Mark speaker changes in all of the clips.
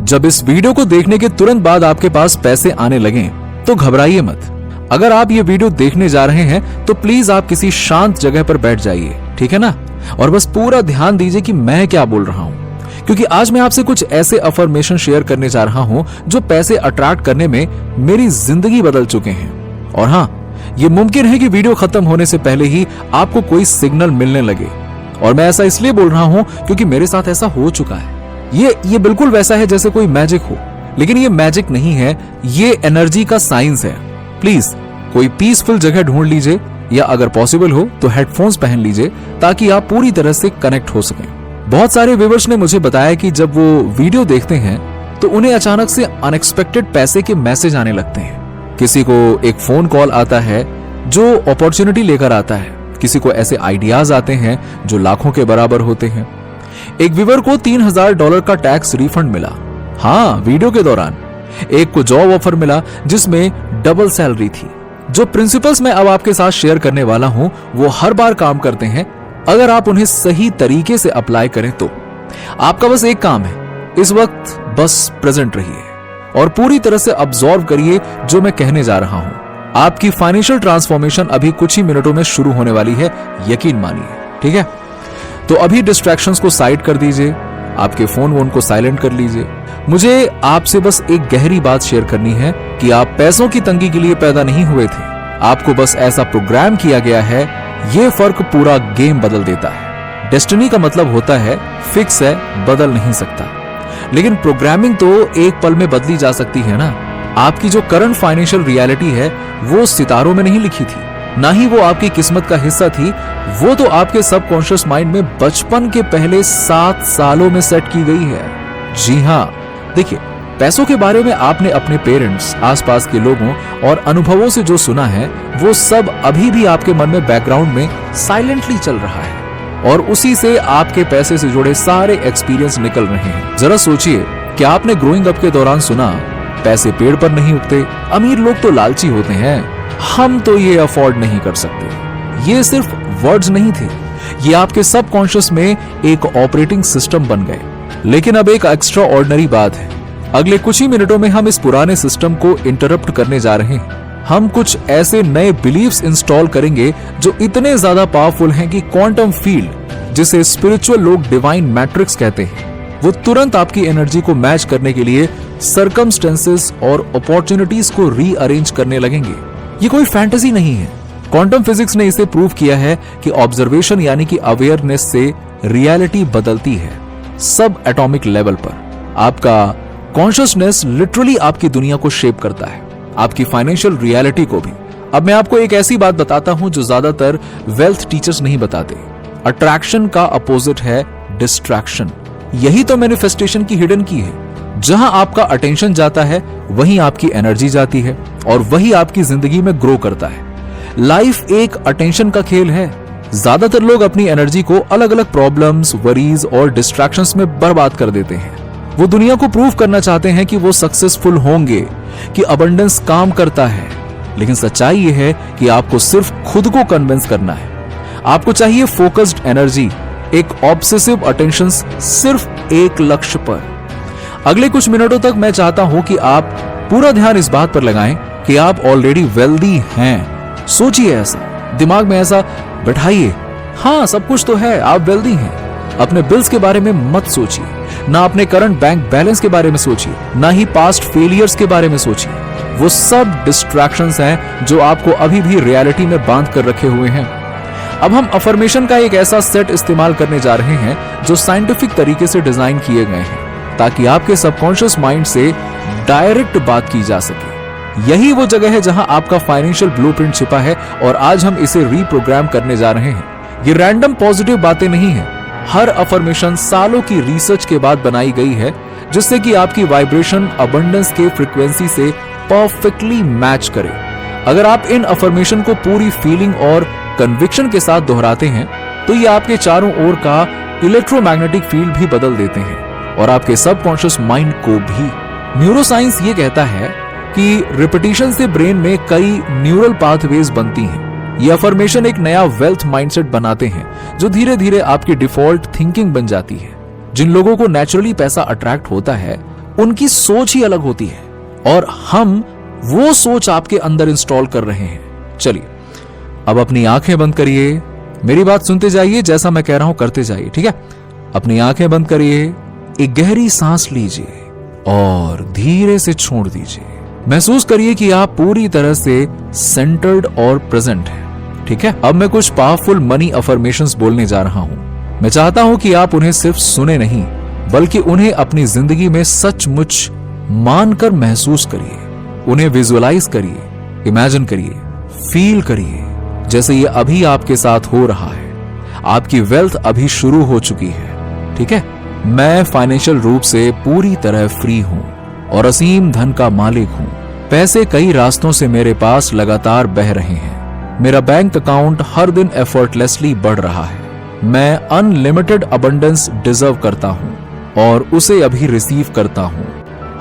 Speaker 1: जब इस वीडियो को देखने के तुरंत बाद आपके पास पैसे आने लगें तो घबराइए मत। अगर आप ये वीडियो देखने जा रहे हैं तो प्लीज आप किसी शांत जगह पर बैठ जाइए, ठीक है ना, और बस पूरा ध्यान दीजिए कि मैं क्या बोल रहा हूं, क्योंकि आज मैं आपसे कुछ ऐसे अफर्मेशन शेयर करने जा रहा हूं जो पैसे अट्रैक्ट करने में मेरी जिंदगी बदल चुके हैं। और हाँ, ये मुमकिन है कि वीडियो खत्म होने से पहले ही आपको कोई सिग्नल मिलने लगे, और मैं ऐसा इसलिए बोल रहा हूं क्योंकि मेरे साथ ऐसा हो चुका है। ये बिल्कुल वैसा है जैसे कोई मैजिक हो, लेकिन ये मैजिक नहीं है, ये एनर्जी का साइंस है। प्लीज कोई पीसफुल जगह ढूंढ लीजिए, या अगर पॉसिबल हो तो हेडफोन्स पहन लीजिए ताकि आप पूरी तरह से कनेक्ट हो सकें। बहुत सारे व्यूअर्स ने मुझे बताया कि जब वो वीडियो देखते हैं तो उन्हें अचानक से अनएक्सपेक्टेड पैसे के मैसेज आने लगते हैं। किसी को एक फोन कॉल आता है जो अपॉर्चुनिटी लेकर आता है, किसी को ऐसे आइडियाज आते हैं जो लाखों के बराबर होते हैं। एक व्यूअर को $3000 का टैक्स रिफंड मिला, हाँ, वीडियो के दौरान। एक को जॉब ऑफर मिला जिसमें डबल सैलरी थी। जो प्रिंसिपल्स मैं अब आपके साथ शेयर करने वाला हूं वो हर बार काम करते हैं अगर आप उन्हें सही तरीके से अप्लाई करें तो। आपका बस एक काम है, इस वक्त बस प्रेजेंट रहिए और पूरी तरह से अब्सॉर्व करिए जो मैं कहने जा रहा हूं। आपकी फाइनेंशियल ट्रांसफॉर्मेशन अभी कुछ ही मिनटों में शुरू होने वाली है, यकीन मानिए, ठीक है। तो अभी डिस्ट्रैक्शंस को साइड कर दीजिए, आपके फोन को साइलेंट कर लीजिए। मुझे आपसे बस एक गहरी बात शेयर करनी है कि आप पैसों की तंगी के लिए पैदा नहीं हुए थे, आपको बस ऐसा प्रोग्राम किया गया है। ये फर्क पूरा गेम बदल देता है। डेस्टिनी का मतलब होता है फिक्स है, बदल नहीं सकता, लेकिन प्रोग्रामिंग तो एक पल में बदली जा सकती है ना। आपकी जो करंट फाइनेंशियल रियलिटी है वो सितारों में नहीं लिखी थी, ना ही वो आपकी किस्मत का हिस्सा थी, वो तो आपके सबकॉन्शियस माइंड में बचपन के पहले 7 सालों में सेट की गई है। जी हाँ, देखिए, पैसों के बारे में आपने अपने पेरेंट्स, आसपास के लोगों और अनुभवों से जो सुना है वो सब अभी भी आपके मन में बैकग्राउंड में साइलेंटली चल रहा है, और उसी से आपके पैसे से जुड़े सारे एक्सपीरियंस निकल रहे हैं। जरा सोचिए कि आपने ग्रोइंग अप के दौरान सुना पैसे पेड़ पर नहीं उगते, अमीर लोग तो लालची होते हैं, हम तो ये अफोर्ड नहीं कर सकते। ये सिर्फ वर्ड्स नहीं थे, ये आपके सबकॉन्शियस में एक ऑपरेटिंग सिस्टम बन गए। लेकिन अब एक एक्स्ट्रा ऑर्डिनरी बात है, अगले कुछ ही मिनटों में हम इस पुराने सिस्टम को इंटरप्ट करने जा रहे हैं। हम कुछ ऐसे नए बिलीव्स इंस्टॉल करेंगे जो इतने ज्यादा पावरफुल हैं कि क्वांटम फील्ड, जिसे स्पिरिचुअल लोग डिवाइन मैट्रिक्स कहते हैं, वो तुरंत आपकी एनर्जी को मैच करने के लिए सर्कमस्टेंसेस और अपॉर्चुनिटीज को रीअरेंज करने लगेंगे। ये कोई फैंटेसी नहीं है, क्वांटम फिजिक्स ने इसे प्रूव किया है कि ऑब्जर्वेशन यानी कि अवेयरनेस से रियलिटी बदलती है। सब एटॉमिक लेवल पर आपका कॉन्शियसनेस लिटरली आपकी दुनिया को शेप करता है, आपकी फाइनेंशियल रियलिटी को भी। अब मैं आपको एक ऐसी बात बताता हूं जो ज्यादातर वेल्थ टीचर्स नहीं बताते। अट्रैक्शन का अपोजिट है डिस्ट्रैक्शन। यही तो मैनिफेस्टेशन की हिडन की है। जहां आपका अटेंशन जाता है वहीं आपकी एनर्जी जाती है, और वही आपकी जिंदगी में ग्रो करता है। लाइफ एक अटेंशन का खेल है। ज्यादातर लोग अपनी एनर्जी को अलग अलग प्रॉब्लम्स, वरीज और डिस्ट्रैक्शंस में बर्बाद कर देते हैं। वो दुनिया को प्रूव करना चाहते हैं कि वो सक्सेसफुल होंगे, कि अबंडेंस काम करता है, लेकिन सच्चाई ये है कि आपको सिर्फ खुद को कन्विंस करना है। आपको चाहिए फोकस्ड एनर्जी, एक ऑब्सेसिव अटेंशन सिर्फ एक लक्ष्य पर। अगले कुछ मिनटों तक मैं चाहता हूं कि आप पूरा ध्यान इस बात पर लगाएं कि आप ऑलरेडी वेल्दी हैं। सोचिए ऐसा, दिमाग में ऐसा बैठाइए, हाँ सब कुछ तो है, आप वेल्दी हैं। अपने बिल्स के बारे में मत सोचिए, ना अपने करंट बैंक बैलेंस के बारे में सोचिए, ना ही पास्ट फेलियर्स के बारे में सोचिए। वो सब डिस्ट्रैक्शंस हैं जो आपको अभी भी रियलिटी में बांध कर रखे हुए हैं। अब हम अफर्मेशन का एक ऐसा सेट इस्तेमाल करने जा रहे हैं जो साइंटिफिक तरीके से डिजाइन किए गए हैं ताकि आपके सबकॉन्शियस माइंड से डायरेक्ट बात की जा सके। यही वो जगह है जहां आपका फाइनेंशियल ब्लूप्रिंट छिपा है, और आज हम इसे रीप्रोग्राम करने जा रहे हैं। ये रैंडम पॉजिटिव बातें नहीं है। हर अफर्मेशन सालों की रिसर्च के बाद बनाई गई है, जिससे कि आपकी वाइब्रेशन अबंडेंस के फ्रीक्वेंसी से परफेक्टली मैच करे। अगर आप इन अफर्मेशन को पूरी फीलिंग और कन्विक्शन के साथ दोहराते हैं तो ये आपके चारों ओर का इलेक्ट्रोमैग्नेटिक फील्ड भी बदल देते हैं, और आपके सबकॉन्शियस माइंड को भी। न्यूरोसाइंस ये कहता है कि रिपीटिशन से ब्रेन में कई न्यूरल पाथवेज बनती हैं। ये अफर्मेशन एक नया वेल्थ माइंडसेट बनाते हैं जो धीरे धीरे आपकी डिफॉल्ट थिंकिंग बन जाती है। जिन लोगों को नेचुरली पैसा अट्रैक्ट होता है उनकी सोच ही अलग होती है और हम वो सोच आपके अंदर इंस्टॉल कर रहे हैं। चलिए अब अपनी आंखें बंद करिए, मेरी बात सुनते जाइए, जैसा मैं कह रहा हूं करते जाइए, ठीक है। अपनी आंखें बंद करिए, एक गहरी सांस लीजिए और धीरे से छोड़ दीजिए। महसूस करिए कि आप पूरी तरह से सेंटर्ड और प्रेजेंट हैं, ठीक है। अब मैं कुछ पावरफुल मनी अफर्मेशंस बोलने जा रहा हूं। मैं चाहता हूं कि आप उन्हें सिर्फ सुने नहीं बल्कि उन्हें अपनी जिंदगी में सचमुच मानकर महसूस करिए। उन्हें विजुअलाइज करिए, इमेजिन करिए, फील करिए जैसे ये अभी आपके साथ हो रहा है। आपकी वेल्थ अभी शुरू हो चुकी है, ठीक है। मैं फाइनेंशियल रूप से पूरी तरह फ्री हूं और असीम धन का मालिक हूं। पैसे कई रास्तों से मेरे पास लगातार बह रहे हैं। मेरा बैंक अकाउंट हर दिन एफर्टलेसली बढ़ रहा है। मैं अनलिमिटेड अबंडेंस डिजर्व करता हूं और उसे अभी रिसीव करता हूं।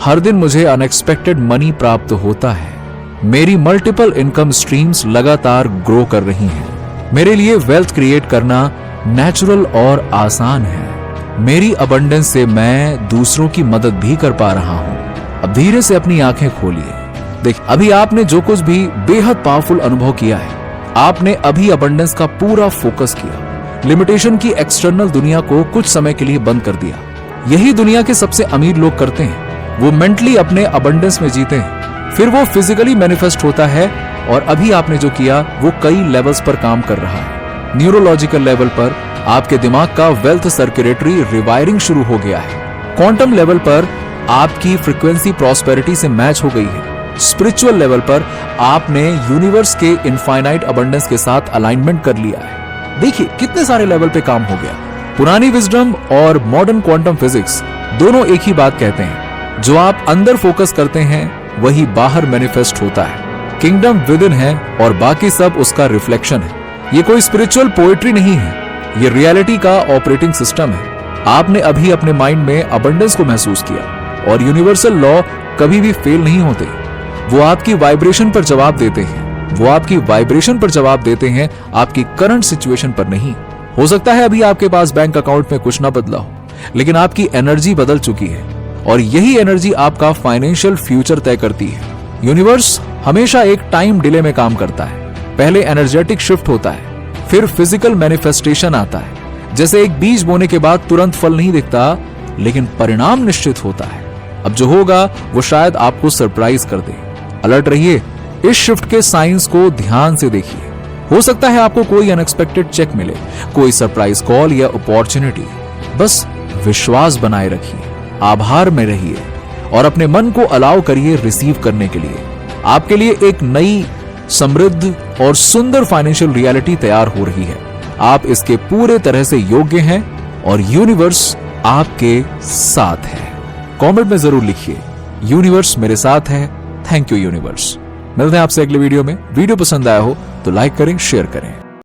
Speaker 1: हर दिन मुझे अनएक्सपेक्टेड मनी प्राप्त होता है। मेरी मल्टीपल इनकम स्ट्रीम्स लगातार ग्रो कर रही हैं। मेरे लिए वेल्थ क्रिएट करना नेचुरल और आसान है। मेरी अबंडेंस से मैं दूसरों की मदद भी कर पा रहा हूं। अब धीरे से अपनी आंखें खोलिए। देखिए अभी आपने जो कुछ भी बेहद पावरफुल अनुभव किया है, आपने अभी अबंडेंस का पूरा फोकस किया। लिमिटेशन की एक्सटर्नल दुनिया को कुछ समय के लिए बंद कर दिया। यही दुनिया के सबसे अमीर लोग करते हैं। वो मेंटली अपने अबंडेंस में जीते हैं, फिर वो फिजिकली मैनिफेस्ट होता है। और अभी आपने जो किया वो कई लेवल्स पर काम कर रहा है। न्यूरोलॉजिकल लेवल पर आपके दिमाग का वेल्थ सर्कुलेटरी रिवायरिंग शुरू हो गया है। क्वांटम लेवल पर आपकी फ्रीक्वेंसी प्रॉस्पेरिटी से मैच हो गई है। स्पिरिचुअल लेवल पर आपने यूनिवर्स के इनफाइनाइट अबंडेंस के साथ अलाइनमेंट कर लिया है। देखिए कितने सारे लेवल पे काम हो गया। पुरानी विजडम और मॉडर्न क्वांटम फिजिक्स दोनों एक ही बात कहते हैं, जो आप अंदर फोकस करते हैं वही बाहर मैनिफेस्ट होता है। किंगडम विद इन है और बाकी सब उसका रिफ्लेक्शन है। ये कोई स्पिरिचुअल पोएट्री नहीं है, ये रियलिटी का ऑपरेटिंग सिस्टम है। आपने अभी अपने माइंड में अबंडेंस को महसूस किया और यूनिवर्सल लॉ कभी भी फेल नहीं होते। वो आपकी वाइब्रेशन पर जवाब देते हैं। वो आपकी वाइब्रेशन पर जवाब देते हैं, आपकी करंट सिचुएशन पर नहीं। हो सकता है अभी आपके पास बैंक अकाउंट में कुछ ना बदला हो, लेकिन आपकी एनर्जी बदल चुकी है और यही एनर्जी आपका फाइनेंशियल फ्यूचर तय करती है। यूनिवर्स हमेशा एक टाइम डिले में काम करता है। पहले एनर्जेटिक शिफ्ट होता है, फिर फिजिकल मैनिफेस्टेशन आता है। जैसे एक बीज बोने के बाद तुरंत फल नहीं दिखता, लेकिन परिणाम निश्चित होता है। अब जो होगा वो शायद आपको सरप्राइज कर दे। अलर्ट रहिए, इस शिफ्ट के साइंस को ध्यान से देखिए। हो सकता है आपको कोई अनएक्सपेक्टेड चेक मिले, कोई सरप्राइज कॉल या अपॉर्चुनिटी। बस विश्वास बनाए रखिए, आभार में रहिए और अपने मन को अलाउ करिए रिसीव करने के लिए। आपके लिए एक नई, समृद्ध और सुंदर फाइनेंशियल रियलिटी तैयार हो रही है। आप इसके पूरे तरह से योग्य हैं और यूनिवर्स आपके साथ है। कमेंट में जरूर लिखिए, यूनिवर्स मेरे साथ है। Thank you universe. मिलते हैं आपसे अगले वीडियो में। वीडियो पसंद आया हो तो लाइक करें, शेयर करें।